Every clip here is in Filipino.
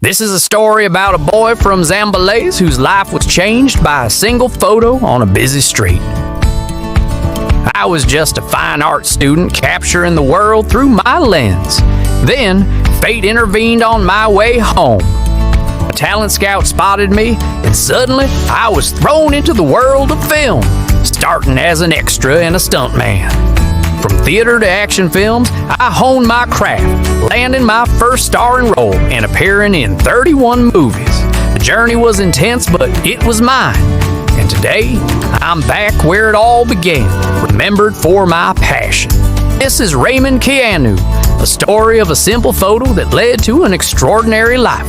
This is a story about a boy from Zambales whose life was changed by a single photo on a busy street. I was just a fine art student capturing the world through my lens. Then, fate intervened on my way home. A talent scout spotted me, and suddenly I was thrown into the world of film, starting as an extra and a stuntman. From theater to action films, I honed my craft, landing my first starring role and appearing in 31 movies. The journey was intense, but it was mine. And today, I'm back where it all began, remembered for my passion. This is Raymond Keanu, a story of a simple photo that led to an extraordinary life.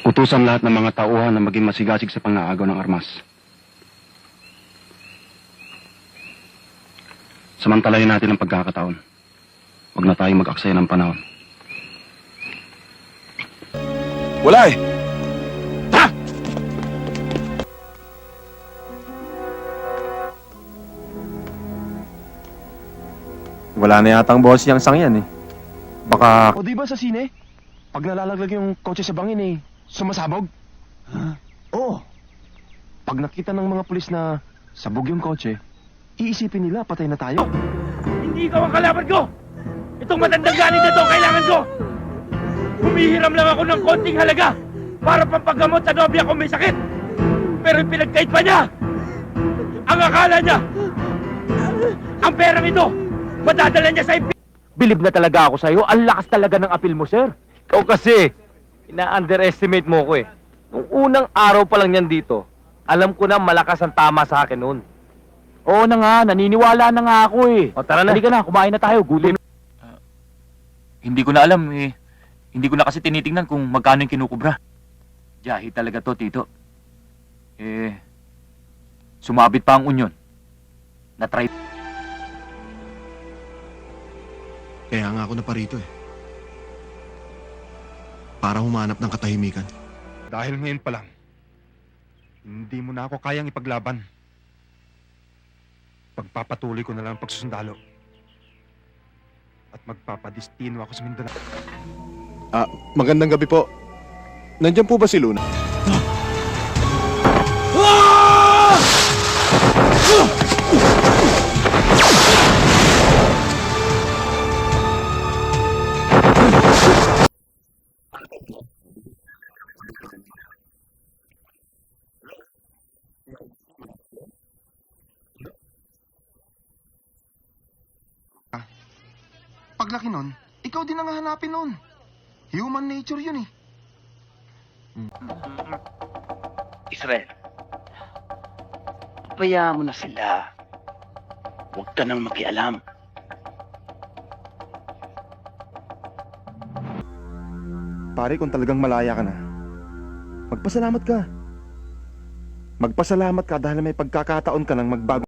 Utusan lahat ng mga tauhan na maging masigasig sa pang-aagaw ng armas. Samantalahin natin ang pagkakataon. Huwag na tayong mag-aksaya ng panahon. Wala eh. Ha! Wala na yatang boss yung sangyan eh. Baka... O di ba sa sine? Pag nalalaglag yung kotse sa bangin eh, sumasabog? Ha? Oo. Pag nakita ng mga pulis na sabog yung kotse, iisipin nila patay na tayo. Hindi ikaw ang kalaban ko! Itong matandang ganit na to, kailangan ko! Humihiram lang ako ng konting halaga para pampagamot sa nobya kung may sakit. Pero pinagkait pa niya! Ang akala niya, ang perang ito, madadala niya sa Bilib na talaga ako sa'yo. Ang lakas talaga ng apil mo, sir. Ikaw kasi, ina-underestimate mo ko eh. Nung unang araw pa lang yan dito, alam ko na malakas ang tama sa akin noon. Oo na nga, naniniwala na nga ako eh. O tara na. Halika na, kumain na tayo. Gutom. Hindi ko na alam eh. Hindi ko na kasi tinitingnan kung magkano yung kinukubra. Jahi talaga to, Tito. Eh, sumabit pa ang unyon. Na-try. Kaya nga ako na parito eh. Para humanap ng katahimikan. Dahil ngayon pa lang, hindi mo na ako kayang ipaglaban. Pagpapatuloy ko na lang ang pagsusundalo. At magpapadistino ako sa Mindanao. Magandang gabi po. Nandiyan po ba si Luna? Paglaki nun, ikaw din ang hahanapin nun. Human nature yun eh. Israel, pabayaan mo na sila. Huwag ka nang makialam. Pare, kung talagang malaya ka na, magpasalamat ka. Magpasalamat ka dahil may pagkakataon ka nang magbago.